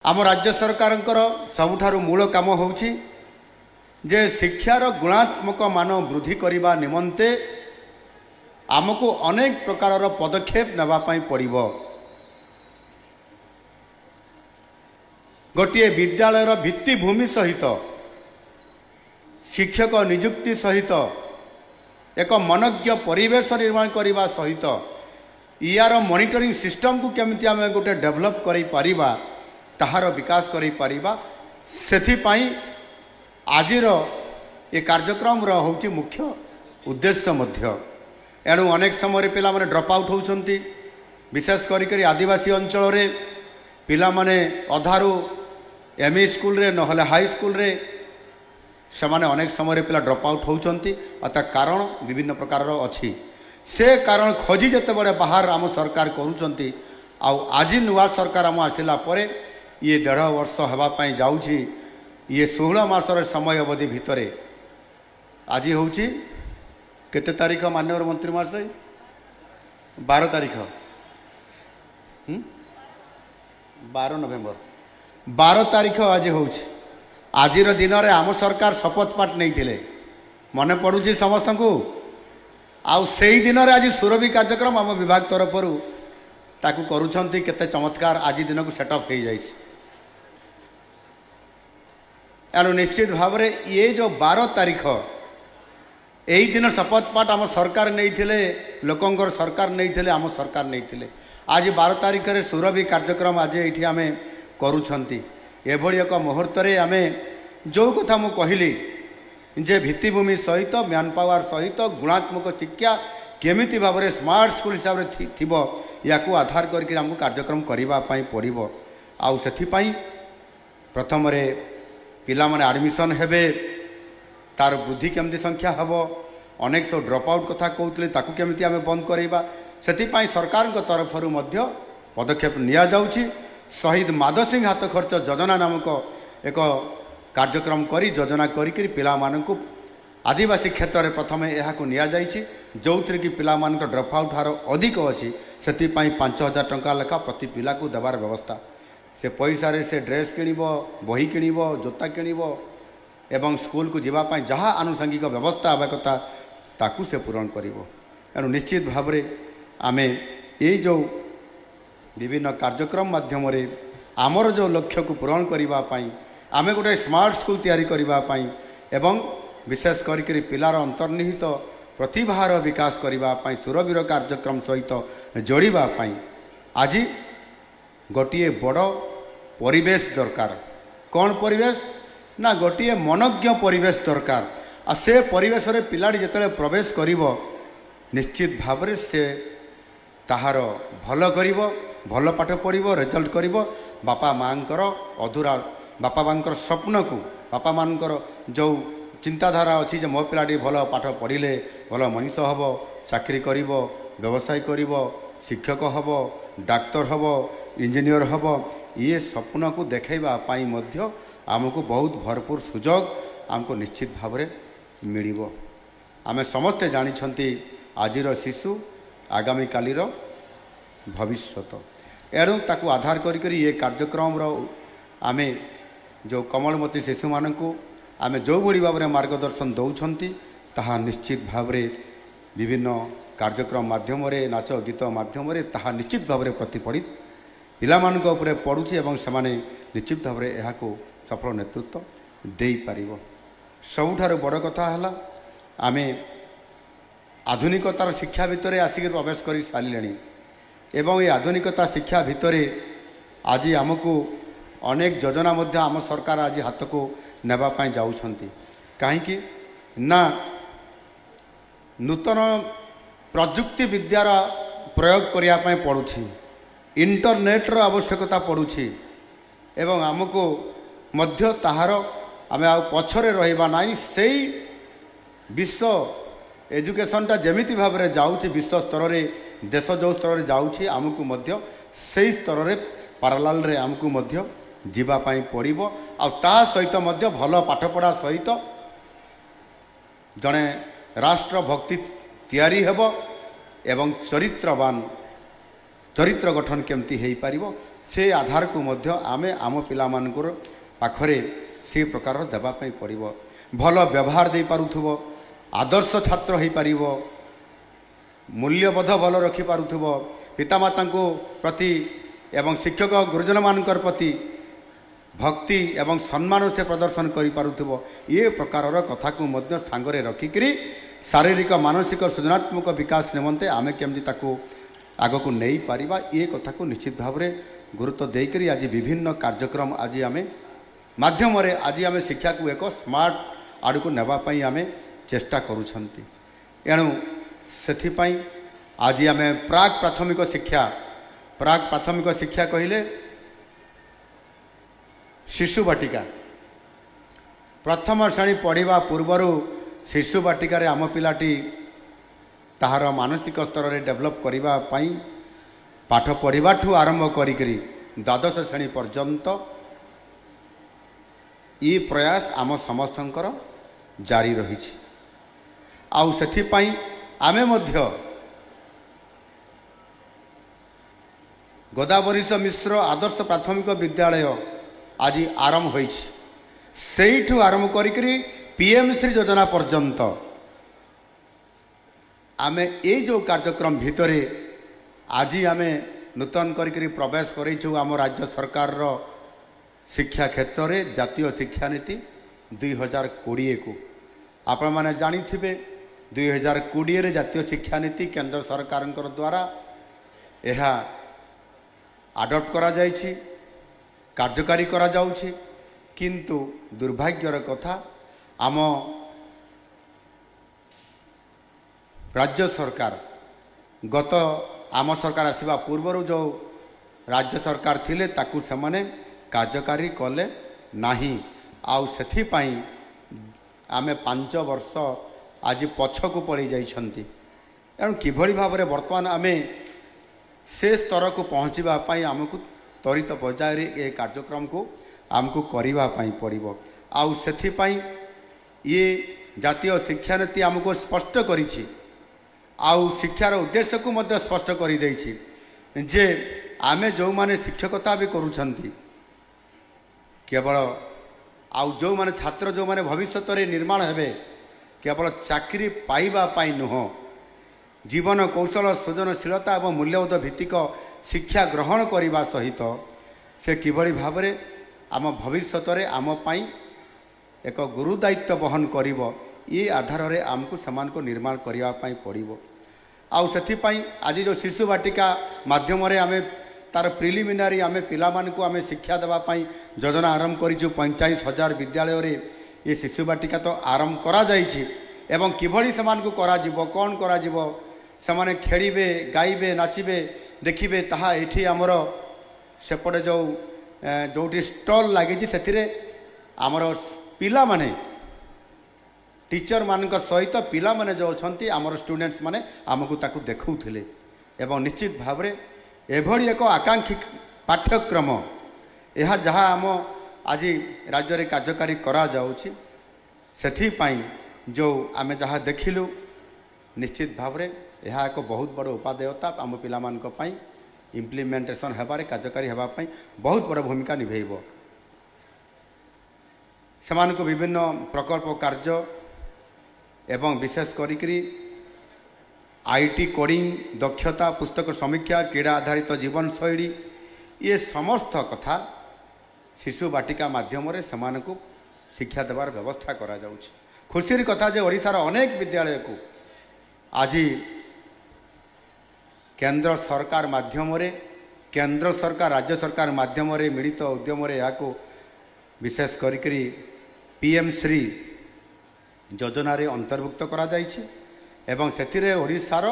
आम राज्य सरकार सबुठारु मूल काम होउछि जे शिक्षार गुणात्मक मान वृद्धि करने निमंते आमको अनेक प्रकार पदक्षेप नेबापाई पड़िबो। गोटे विद्यालयर भित्तिभूमि सहित शिक्षक नियुक्ति सहित एक मनज्ञ परिवेश निर्माण करने सहित यार मॉनिटरिंग सिस्टम को केमिति आम गोटे डेवलप करि परिबा ताहार विकास करि परिबा सेथिपाई आजिर ये कार्यक्रम होउछि मुख्य उद्देश्य मध्य। एणु अनेक समय पिला माने ड्रॉप आउट होउछंती, विशेष करी आदिवासी अंचल रे पिला माने अधारू एमई स्कूल रे नहले हाई स्कूल रे सेमाने अनेक समय पिला ड्रॉप आउट होउछंती। अता कारण विभिन्न प्रकार अछि। से कारण खोजी जते बड़े बाहर आम सरकार करूछंती। आउ आज नुआ सरकार आम आसिला परे ये 1.5 वर्ष हेबा पई जाउछि। ये 16 मासर समय अवधि भितरे आज होउछि केते तारीख माननीय मंत्री महाशय 12 तारीख 12 नवेम्बर 12 तारीख आज होउछि। आजिर दिन में आम सरकार शपथ पाठ नहीं मन पड़ुछि समस्त को। आउ सेही दिन में आज सुरभि कार्यक्रम आम विभाग तरफ ताकू करुछंती केते चमत्कार आज दिन को सेटअप हो जाइछि। एणु निश्चित भाव में ये जो 12 तारीख यही दिन शपथ पाठ आम सरकार नहीं लोकंर सरकार नहीं आम सरकार नहीं। आज 12 तारीख में सुरभि कार्यक्रम आज ये आम करुछंती। एभली एक मुहूर्त आम जो कथा मु कहली जे भित्तिभूमि सहित मैन पावर सहित गुणात्मक शिक्षा केमिति भाव में स्मार्ट स्कूल हिसाब से थिबो याकू आधार करके आमको कार्यक्रम करने पड़ो। आउ सेथिपाई प्रथम रे पिला माने एडमिशन हेबे तार वृद्धि केमती संख्या हम अनेक सब ड्रॉप आउट कथा कहते ताकू केमिति आमे बंद करवा सेथिपाई सरकार तरफ पदक्षेप निया जाउछि। शहीद माधव सिंह हाथ खर्च योजना नामक एक कार्यक्रम करी योजना करी पिला माननकु आदिवासी क्षेत्र में प्रथम यह निया जाइछि जो थी कि पिला मानक ड्रॉप आउट हार अधिक अच्छी से 5,000 टंका लेखा प्रति पिला को देवार व्यवस्था से पैसा रे से ड्रेस किनिबो बही किनिबो जोता किनिबो एवं स्कूल को जीवापाई जहाँ आनुषंगिक व्यवस्था आवा कथा ताकू से पूरण करिवो। एणु निश्चित भाव में आमे ये जो विभिन्न कार्यक्रम माध्यम रे आमर जो लक्ष्य को पूरण करिवा पाई आमे गोटे स्मार्ट स्कूल तैयारी करिवा पाई एवं विशेष करी पिलार अंतर्निहित प्रतिभार विकास करिवा पाई सुरभीर कार्यक्रम सहित जोड़िबा पाई आज गोटे बड़ परिवेश दरकार। कौन परिवेश ना गोटे मनज्ञ परिवेश दरकार। आ से परिवेश रे पिलाटी जिते प्रवेश करिवो निश्चित भाव में से ताहार भल करिवो भल पाठ पढ़िबो रिजल्ट करिवो बापा मांकर अधूरा बापा मांकर स्वप्न को बापा मांकर जो चिंताधारा अच्छी मो पिलाटी भल पाठ पढ़िले भल मनीष हम चाकरी करिवो व्यवसाय करिवो शिक्षक हम डाक्तर हम इंजीनियर हम ये स्वप्न को देखैबा पाई मध्य आमको बहुत भरपूर सुजोग आमको निश्चित भाव में मिलिबो। आमे समस्ते जानिछंती आजिर शिशु आगामी कालीर भविष्यत। एणु ताकू आधार करी ये कार्यक्रम आमे जो कमलमती शिशु मानकू आमे जो भली भाव में मार्गदर्शन दौरान ताहा निश्चित भाव में विभिन्न कार्यक्रम माध्यम नाच गीत माध्यम ताहा निश्चित भाव में प्रतिफलित पिलामानक उपरे पड़ुछि एवं सेमाने निश्चित भाव में यह सफल नेतृत्व दे पारिबो। सबुठारु बड़ कथा है आमे आधुनिकतार शिक्षा भितर आसिक प्रवेश कर सारे एवं ये आधुनिकता शिक्षा भितर आज आमको अनेक योजना मध्य आम सरकार आज हाथ को नेबापाई जाउछंती कहीं ना नूतन प्रजुक्ति विद्यार प्रयोग करने पड़ुछि इंटरनेट रो आवश्यकता पड़ुछि एवं आमको मध्य ताहार आमे आ पछरे रहिबा नाही सेई विश्व एजुकेशनटा जेमिति भाव में जाउछि विश्व स्तर रे देश जो स्तर रे जाउछि आमको मध्य सेई स्तर रे पैरेलल रे आमको मध्य जीवा पाई पड़िबो। आ ता सहित मध्य भल पाठपढ़ा सहित जड़े राष्ट्र भक्ति तैयारी हेबो एवं चरित्रवान चरित्र गठन केमती हो पारिबो से आधार को मध्य आमे आम पिलामानकर पाखरे से प्रकार देवाई पड़ो भल व्यवहार दे पारुथुबो आदर्श छात्र हो पार मूल्यबोध भल रखिपारुथुब पितामाता प्रति एवं शिक्षक गुरुजन मानकर प्रति भक्ति एवं सम्मान से प्रदर्शन करिपारुथुब ये प्रकार कथा को मध्य सांगरे रखिकरी शारीरिक मानसिक सृजनात्मक विकास निमंते आमे केमती ताकू आग को नहीं पारिबा ये कथा को निश्चित भाव में गुरुत्व देकरी आज विभिन्न कार्यक्रम आज आमे माध्यम रे आज आमे शिक्षा को एक स्मार्ट आड़ को नेबाई आमे चेष्टा करुछंती एणु सेथिपाई आज आमे प्राक प्राथमिक शिक्षा कहले शिशु बाटिका प्रथम श्रेणी पढ़ा पूर्वर शिशु बाटिकार आम पिलाटी ताहार मानसिक स्तर में डेभलप करने पाठ पढ़ा आरंभ करी द्वादश श्रेणी पर्यंत ये प्रयास आम समस्तंकर जारी रही आउ सेथिपाई आमे मध्य गोदावरीश मिश्र आदर्श प्राथमिक विद्यालय आज आरंभ होइछि सेठू आरंभ करी पीएम श्री योजना पर्यंत आमे ये जो कार्यक्रम भितरे आज आमे नूतन करी प्रवेश करेछु आम राज्य सरकार रो शिक्षा क्षेत्र में जातीय शिक्षा नीति 2020 को आपण माने जानी थिबे 2020 रे जातीय शिक्षा नीति केंद्र सरकार द्वारा यह आडप्ट करा जाइछि कार्यकारी करा जाउछि किंतु दुर्भाग्यर कथा आम राज्य सरकार गत आम सरकार आसवा पूर्वर जो राज्य सरकार थिले ताकू सेमाने कार्यकारी कले नाही आउ सेथिपाई आमे 5 वर्ष आज पछकू पड़ी जाइछंती एणु किभଳି भाबरे वर्तमान आमे से स्तर को पहुँचवा आमको त्वरित पर्यायर ये कार्यक्रम को आमको करने पड़ो आउ सेथिपाई ये जातीय शिक्षा नीति आमको स्पष्ट करिछि आउ शिक्षार उद्देश्य को मध्य स्पष्ट कर देछि जे आमे जो माने शिक्षकता भी करूछंती केवल आउ जो माने छात्र जो माने भविष्य रे निर्माण हेबे केवल चाकरी पाइबा पाई नुह जीवन कौशल सृजनशीलता और मूल्यबोध भित्तिक शिक्षा ग्रहण करने सहित से किभଳି भावरे आम भविष्य रे आम पाई एक गुरु दायित्व बहन करिवो ये आधार रे आमको समान को निर्माण करने पड़ो आउ सेथिपाई आज जो शिशु बाटिका माध्यम रे आमे तार प्रिलिमिनारी आमे पिला मानकु आमे शिक्षा देवाई योजना आरंभ करिछु 45,000 विद्यालय रे ये शिशु बाटिका तो आरंभ करा जाइछि एवं किभଳି समान को करा जिवो कोन करा जिवो समाने खेलिबे गाइबे नाचिबे देखिबे ताहा एठी हमर सेपटे जो जोटी स्टॉल लागी से आमर पिला माने टीचर मान सहित पिला माने जो अछंती आमर स्टूडेंट्स माने आमको ताकू देखौथिले एवं निश्चित भाव में एभली एक आकांक्षी पाठ्यक्रम यह जहाँ आम आज राज्य में कार्यकारी करा जाउछि सेथिपाई जो आमे जहाँ देखिलु निश्चित भाव में यह एक बहुत बड़ उपादेयता आम पिलामानक पई इम्प्लीमेंटेशन हेबारे कार्यकारी हेबापई बहुत बड़ भूमिका निभेइब सेमानक विभिन्न प्रकल्प कार्य एवं विशेष करी आईटी कोडिंग दक्षता पुस्तक समीक्षा क्रीड़ा आधारित जीवन शैली ये समस्त कथा शिशु बाटिका माध्यम रे सेमानकु शिक्षा देवार व्यवस्था करा जाउछि खुशीर कथा जे ओडिशार अनेक विद्यालय को आज केंद्र सरकार माध्यम रे केंद्र सरकार राज्य सरकार माध्यम रे मिलित उद्यम रे याको विशेष करी पीएम श्री योजना रे अंतर्भुक्त करा जाइछि एवं सेथिरे ओडिशार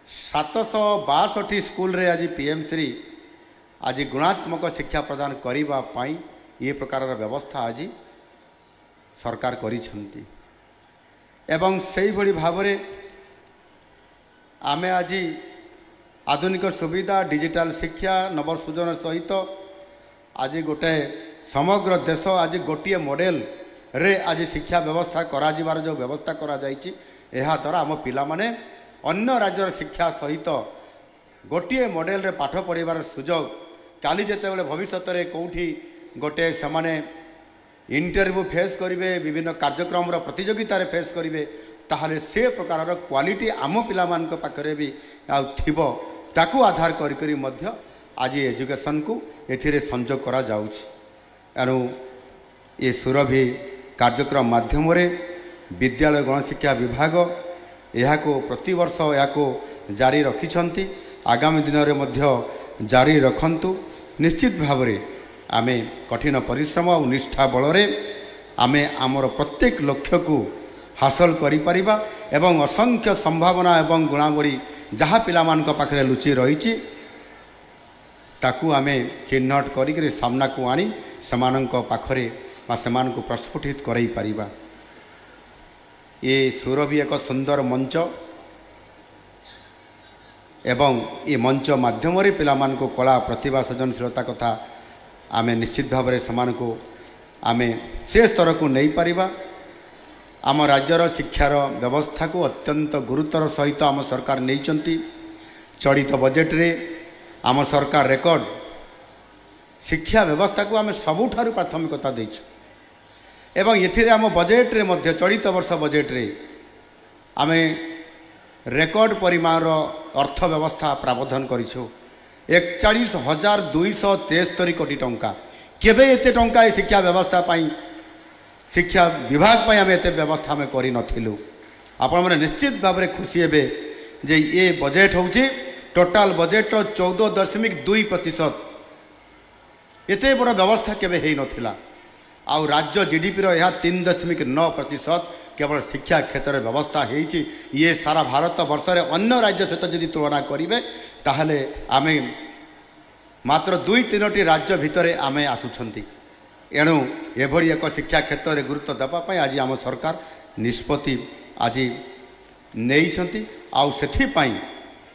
762 स्कूल रे आज पीएम श्री आज गुणात्मक शिक्षा प्रदान करिबा पाई ये प्रकार व्यवस्था आज सरकार करिछंती एवं सेही भली भावरे आमे आज आधुनिक सुविधा डिजिटल शिक्षा नवसृजन सहित आज गोटे समग्र देश आज गोटे मॉडल रे आज शिक्षा व्यवस्था करा जिवार जो व्यवस्था करा जाइछि एहा द्वारा आम पिला माने अन्य राज्यर शिक्षा सहित गोटे मॉडल रे पाठ पढ़िबार सुजोग काली जेतेबेले भविष्य में कौटी गोटे से इंटरव्यू फेस करेंगे विभिन्न कार्यक्रम प्रतियोगितार फेस करेंगे ताहले से प्रकार क्वालिटी आम पाखे भी आथिबो ताकू आधार करी मध्य आज एजुकेशन को एथिरे संजोग करा जाउछि। एणु ये सुरभि कार्यक्रम माध्यम विद्यालय गणशिक्षा विभाग यह प्रतिवर्ष यह जारी रखिछंती आगामी दिन में जारी रखंतु। निश्चित भाव आमे कठिन परिश्रम और निष्ठा बल आमे आमर प्रत्येक लक्ष्य को हासिल करिपरिबा एवं असंख्य संभावना एवं गुणावली जहाँ पिलामान पाखरे लुचि रही ताकू आमे चिन्हट करी सामना को आनी सेमानंक पाखरे सेमानंक प्रस्फुटित करई परिबा। ये सुरभि एक सुंदर मंच एवं ये मंच माध्यम पिलामान को कला प्रतिभा सृजनशीलता कथा आमे निश्चित भाव को आमे से स्तर को नहीं पारिबा। आम राज्यर शिक्षार व्यवस्था को अत्यंत गुरुतर सहित आम सरकार नहीं चलित बजेट रे आम सरकार रेकर्ड शिक्षा व्यवस्था को आम सबुठारु प्राथमिकता देइछु एवं ये आम बजेट रे मध्य चलित वर्ष बजेट रे आम रेकर्ड परिमाण अर्थ व्यवस्था प्रावधान करिछु 41,273 कोटी टंका। केबे एते टंका ए शिक्षा व्यवस्था पाई शिक्षा विभाग पाई आम एते व्यवस्था में करि नथिलु। आपण माने निश्चित भाव में खुशी हेबे जे ये बजेट होउची टोटाल बजेट 14.2%। एते बड़ व्यवस्था केबे हेई नथिला। आउ राज्य जीडीपी रो यह 3.9% केवल शिक्षा क्षेत्र में व्यवस्था होती। ये सारा भारत वर्ष रे अन्य राज्य सहित जदि तुलना करेंगे ताहले आमे मात्र 2-3टी राज्य भितर आमे आसुछंती। एणु एभली एक शिक्षा क्षेत्र में गुरुत्व देवाई आज आम सरकार निष्पत्ति आज नहीं आउ सेथिपाई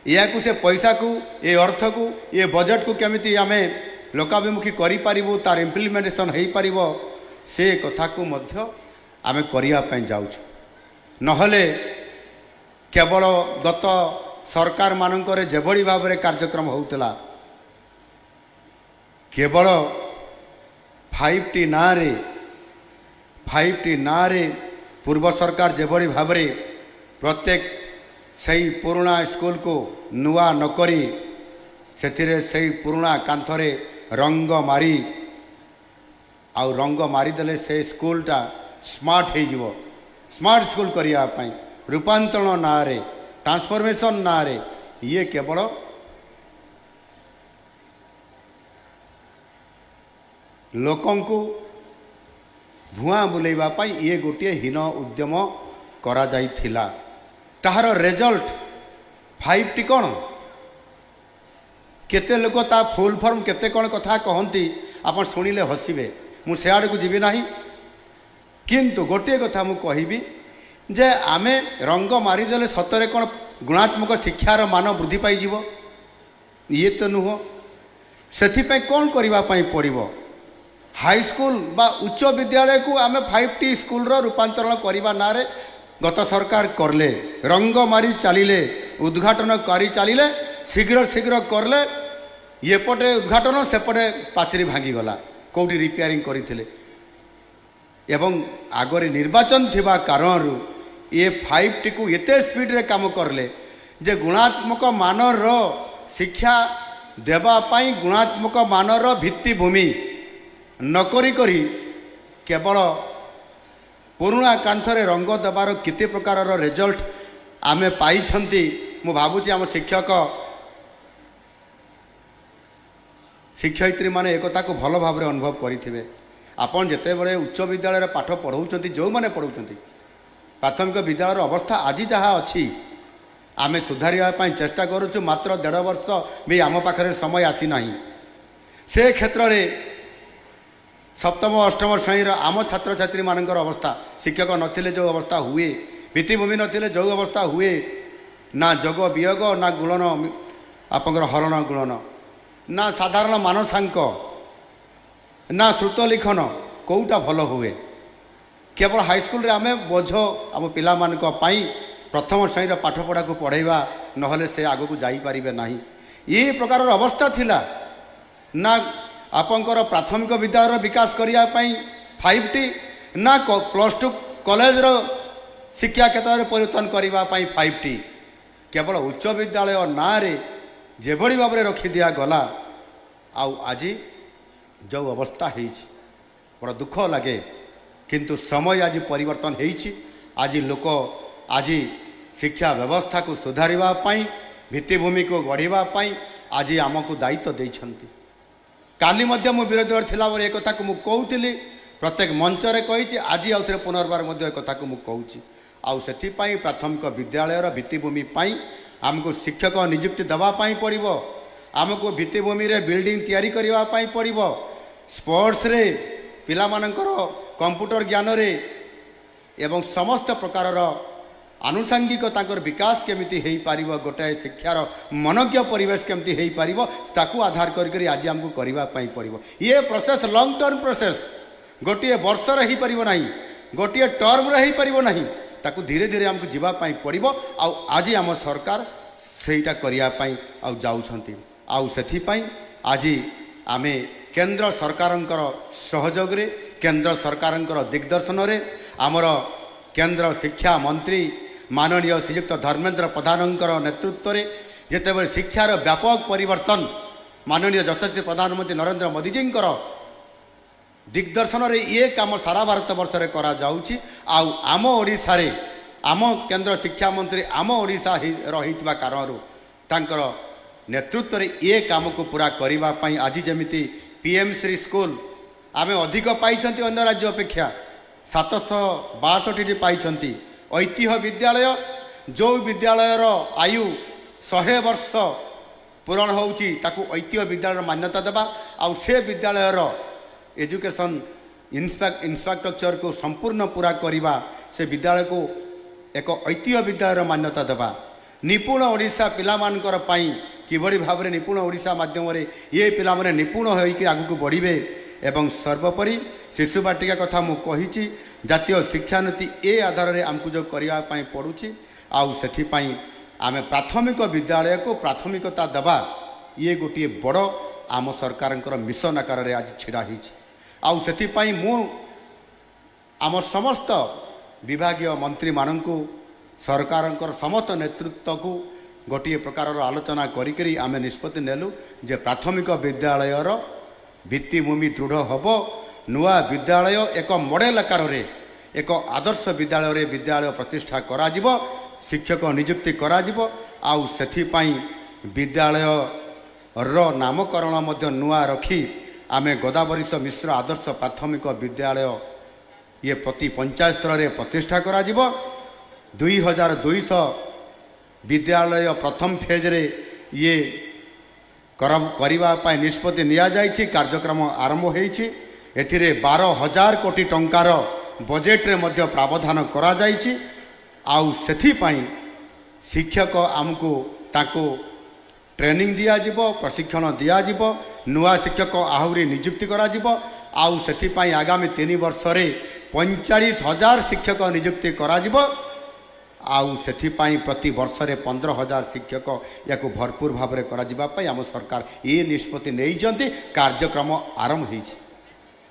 या से पैसा को ये अर्थ को ये बजेट को केमिति आमे लोकाभिमुखी करि पारिबो तार इम्प्लीमेंटेशन हो पारिबो से कथा को मध्य आमे करिया पई जाउछु। नहले केवल गत सरकार मानकर जेभली भाव में कार्यक्रम होउतला केवल 5T ना रे पूर्व सरकार जेभली भाव में प्रत्येक सही पुराना स्कूल को नुआ नकरी सेथिरे सही पुराना कांथरे रंग मारी आउ रंग मारिदेले से स्कूलटा स्मार्ट हो स्मार्ट स्कूल करने रूपांतरण ना रे ट्रांसफॉर्मेशन ना रे ये केवल लोकं को भुआ बुलेवा ये गोटे हीन उद्यम करा जाइथिला। ताहार रिजल्ट 5T कौन केते लोक ता फुल फॉर्म केते कौन कथा कहती आप शुणिले हसबे मुझे आड़ को जीवी नहीं किंतु गोटे कथा मु कहबी जे आमे रंग मारिदेले सतरे कौन गुणात्मक शिक्षार मान वृद्धि पाई जीवो ये तो नुह से कौन करने पड़ो हाई स्कूल बा उच्च विद्यालय को आमे 5T स्कूल रो रूपांतरण करने ना रे गत सरकार करले रंग मारी चलिले उद्घाटन करी चलिले शीघ्र शीघ्र करले ये पटे उद्घाटन सेपटे पाचेरी भांगीगला कौटी रिपेयरिंग करते एवं आगरे निर्वाचन थिबा कारण ये 5T को एते स्पीड रे काम करले जे गुणात्मक मानर शिक्षा देवा पाई गुणात्मक मानर भित्तिभूमि नकरी करी केवल पुराना कांथरे रंग देवार केते प्रकार रिजल्ट आमे पाई छंती। मु भाबुची आम शिक्षक शिक्षयित्री माने एकता को भल भाव में अनुभव करेंगे। आपन जिते बड़े उच्च विद्यालय पाठ पढ़ाऊँच जो मैंने पढ़ाऊँ प्राथमिक विद्यालय अवस्था आज जहाँ अच्छी आम सुधारिया चेष्टा करुचु मात्र 1.5 वर्ष भी आम पाखे समय आसी ना से क्षेत्र में सप्तम अष्टम श्रेणी आम छात्र छात्री मानकर अवस्था शिक्षक नथिले जो अवस्था हुए भित्तिभूमि नथिले जो अवस्था हुए ना जोग वियोग ना गुणन आपंकर हरण गुणन ना साधारण मानसांक ना श्रुत लिखन कौटा भल हुए केवल हाईस्कल आम बोझ आम पिला प्रथम श्रेणी पाठपढ़ा को पढ़ेवा नहले से आग को जापारे ना ये प्रकार अवस्था थिला ନା ଆପଣଙ୍କର ପ୍ରାଥମିକ ବିଦ୍ୟାଳୟର ବିକାଶ କରିବା ପାଇଁ 5T, ନା +2 କଲେଜର ଶିକ୍ଷା କ୍ଷେତ୍ରରେ ପରିବର୍ତ୍ତନ କରିବା ପାଇଁ 5T। କେବଳ ଉଚ୍ଚ ବିଦ୍ୟାଳୟ ନାଁରେ ଯେଭଳି ଭାବରେ ରଖି ଦିଆଗଲା, ଆଉ ଆଜି ଯେଉଁ ଅବସ୍ଥା ହେଇଛି ବଡ଼ ଦୁଃଖ ଲାଗେ। କିନ୍ତୁ ସମୟ ଆଜି ପରିବର୍ତ୍ତନ ହେଇଛି। ଆଜି ଲୋକ ଆଜି ଶିକ୍ଷା ବ୍ୟବସ୍ଥାକୁ ସୁଧାରିବା ପାଇଁ, ଭିତ୍ତିଭୂମିକୁ ଗଢ଼ିବା ପାଇଁ ଆଜି ଆମକୁ ଦାୟିତ୍ୱ ଦେଇଛନ୍ତି। କାଲି ମଧ୍ୟ ମୁଁ ବିରୋଧୀ ଦଳରେ ଥିଲାବେଳେ ଏ କଥାକୁ ମୁଁ କହୁଥିଲି, ପ୍ରତ୍ୟେକ ମଞ୍ଚରେ କହିଛି, ଆଜି ଆଉ ଥରେ ପୁନର୍ବାର ମଧ୍ୟ ଏ କଥାକୁ ମୁଁ କହୁଛି। ଆଉ ସେଥିପାଇଁ ପ୍ରାଥମିକ ବିଦ୍ୟାଳୟର ଭିତ୍ତିଭୂମି ପାଇଁ ଆମକୁ ଶିକ୍ଷକ ନିଯୁକ୍ତି ଦେବା ପାଇଁ ପଡ଼ିବ। ଆମକୁ ଭିତ୍ତିଭୂମିରେ ବିଲ୍ଡିଂ ତିଆରି କରିବା ପାଇଁ ପଡ଼ିବ। ସ୍ପୋର୍ଟସରେ ପିଲାମାନଙ୍କର କମ୍ପ୍ୟୁଟର ଜ୍ଞାନରେ ଏବଂ ସମସ୍ତ ପ୍ରକାରର ଆନୁଷାଙ୍ଗିକ ତାଙ୍କର ବିକାଶ କେମିତି ହୋଇପାରିବ, ଗୋଟାଏ ଶିକ୍ଷାର ମନୋଜ୍ଞ ପରିବେଶ କେମିତି ହୋଇପାରିବ, ତାକୁ ଆଧାର କରିକରି ଆଜି ଆମକୁ କରିବା ପାଇଁ ପଡ଼ିବ। ଇଏ ପ୍ରୋସେସ୍ ଲଙ୍ଗ ଟର୍ମ ପ୍ରୋସେସ୍, ଗୋଟିଏ ବର୍ଷରେ ହୋଇପାରିବ ନାହିଁ, ଗୋଟିଏ ଟର୍ମରେ ହୋଇପାରିବ ନାହିଁ। ତାକୁ ଧୀରେ ଧୀରେ ଆମକୁ ଯିବା ପାଇଁ ପଡ଼ିବ। ଆଉ ଆଜି ଆମ ସରକାର ସେଇଟା କରିବା ପାଇଁ ଆଉ ଯାଉଛନ୍ତି। ଆଉ ସେଥିପାଇଁ ଆଜି ଆମେ କେନ୍ଦ୍ର ସରକାରଙ୍କର ସହଯୋଗରେ, କେନ୍ଦ୍ର ସରକାରଙ୍କର ଦିଗ୍ଦର୍ଶନରେ, ଆମର କେନ୍ଦ୍ର ଶିକ୍ଷା ମନ୍ତ୍ରୀ ମାନନୀୟ ଶ୍ରୀଯୁକ୍ତ ଧର୍ମେନ୍ଦ୍ର ପ୍ରଧାନଙ୍କର ନେତୃତ୍ୱରେ ଯେତେବେଳେ ଶିକ୍ଷାର ବ୍ୟାପକ ପରିବର୍ତ୍ତନ ମାନନୀୟ ଯଶସ୍ୱୀ ପ୍ରଧାନମନ୍ତ୍ରୀ ନରେନ୍ଦ୍ର ମୋଦିଜୀଙ୍କର ଦିଗ୍ଦର୍ଶନରେ ଇଏ କାମ ସାରା ଭାରତ ବର୍ଷରେ କରାଯାଉଛି। ଆଉ ଆମ ଓଡ଼ିଶାରେ ଆମ କେନ୍ଦ୍ର ଶିକ୍ଷାମନ୍ତ୍ରୀ ଆମ ଓଡ଼ିଶା ରହିଥିବା କାରଣରୁ ତାଙ୍କର ନେତୃତ୍ୱରେ ଏ କାମକୁ ପୁରା କରିବା ପାଇଁ ଆଜି ଯେମିତି PM ଶ୍ରୀ ସ୍କୁଲ ଆମେ ଅଧିକ ପାଇଛନ୍ତି ଅନ୍ୟ ରାଜ୍ୟ ଅପେକ୍ଷା 762ଟି ପାଇଛନ୍ତି। ଐତିହ୍ୟ ବିଦ୍ୟାଳୟ, ଯେଉଁ ବିଦ୍ୟାଳୟର ଆୟୁ 100 ବର୍ଷ ପୂରଣ ହେଉଛି ତାକୁ ଐତିହ୍ୟ ବିଦ୍ୟାଳୟର ମାନ୍ୟତା ଦେବା। ଆଉ ସେ ବିଦ୍ୟାଳୟର ଏଜୁକେସନ୍ ଇନଫ୍ରାଷ୍ଟ୍ରକ୍ଚରକୁ ସମ୍ପୂର୍ଣ୍ଣ ପୁରା କରିବା, ସେ ବିଦ୍ୟାଳୟକୁ ଏକ ଐତିହ୍ୟ ବିଦ୍ୟାଳୟର ମାନ୍ୟତା ଦେବା। ନିପୁଣ ଓଡ଼ିଶା ପିଲାମାନଙ୍କର ପାଇଁ କିଭଳି ଭାବରେ ନିପୁଣ ଓଡ଼ିଶା ମାଧ୍ୟମରେ ଇଏ ପିଲାମାନେ ନିପୁଣ ହୋଇକି ଆଗକୁ ବଢ଼ିବେ। ଏବଂ ସର୍ବୋପରି ଶିଶୁ ବାଟିକା କଥା ମୁଁ କହିଛି, ଜାତୀୟ ଶିକ୍ଷାନୀତି ଏ ଆଧାରରେ ଆମକୁ ଯେଉଁ କରିବା ପାଇଁ ପଡ଼ୁଛି। ଆଉ ସେଥିପାଇଁ ଆମେ ପ୍ରାଥମିକ ବିଦ୍ୟାଳୟକୁ ପ୍ରାଥମିକତା ଦେବା, ଇଏ ଗୋଟିଏ ବଡ଼ ଆମ ସରକାରଙ୍କର ମିଶନ ଆକାରରେ ଆଜି ଛିଡ଼ା ହେଇଛି। ଆଉ ସେଥିପାଇଁ ମୁଁ ଆମ ସମସ୍ତ ବିଭାଗୀୟ ମନ୍ତ୍ରୀମାନଙ୍କୁ, ସରକାରଙ୍କର ସମସ୍ତ ନେତୃତ୍ୱକୁ ଗୋଟିଏ ପ୍ରକାରର ଆଲୋଚନା କରିକରି ଆମେ ନିଷ୍ପତ୍ତି ନେଲୁ ଯେ ପ୍ରାଥମିକ ବିଦ୍ୟାଳୟର ଭିତ୍ତିଭୂମି ଦୃଢ଼ ହେବ। ନୂଆ ବିଦ୍ୟାଳୟ ଏକ ମଡ଼େଲ ଆକାରରେ, ଏକ ଆଦର୍ଶ ବିଦ୍ୟାଳୟରେ ବିଦ୍ୟାଳୟ ପ୍ରତିଷ୍ଠା କରାଯିବ, ଶିକ୍ଷକ ନିଯୁକ୍ତି କରାଯିବ। ଆଉ ସେଥିପାଇଁ ବିଦ୍ୟାଳୟର ନାମକରଣ ମଧ୍ୟ ନୂଆ ରଖି ଆମେ ଗୋଦାବରୀଶ ମିଶ୍ର ଆଦର୍ଶ ପ୍ରାଥମିକ ବିଦ୍ୟାଳୟ ଇଏ ପ୍ରତି ପଞ୍ଚାୟତ ସ୍ତରରେ ପ୍ରତିଷ୍ଠା କରାଯିବ। 2200 ବିଦ୍ୟାଳୟ ପ୍ରଥମ ଫେଜ୍ରେ ଇଏ କରିବା ପାଇଁ ନିଷ୍ପତ୍ତି ନିଆଯାଇଛି, କାର୍ଯ୍ୟକ୍ରମ ଆରମ୍ଭ ହୋଇଛି। ଏଥିରେ 12,000 କୋଟି ଟଙ୍କାର ବଜେଟ୍ରେ ମଧ୍ୟ ପ୍ରାବଧାନ କରାଯାଇଛି। ଆଉ ସେଥିପାଇଁ ଶିକ୍ଷକ ଆମକୁ ତାଙ୍କୁ ଟ୍ରେନିଂ ଦିଆଯିବ, ପ୍ରଶିକ୍ଷଣ ଦିଆଯିବ, ନୂଆ ଶିକ୍ଷକ ଆହୁରି ନିଯୁକ୍ତି କରାଯିବ। ଆଉ ସେଥିପାଇଁ ଆଗାମୀ 3 ବର୍ଷରେ 45,000 ଶିକ୍ଷକ ନିଯୁକ୍ତି କରାଯିବ। ଆଉ ସେଥିପାଇଁ ପ୍ରତି ବର୍ଷରେ 15,000 ଶିକ୍ଷକ ୟାକୁ ଭରପୁର ଭାବରେ କରାଯିବା ପାଇଁ ଆମ ସରକାର ଏ ନିଷ୍ପତ୍ତି ନେଇଛନ୍ତି, କାର୍ଯ୍ୟକ୍ରମ ଆରମ୍ଭ ହୋଇଛି।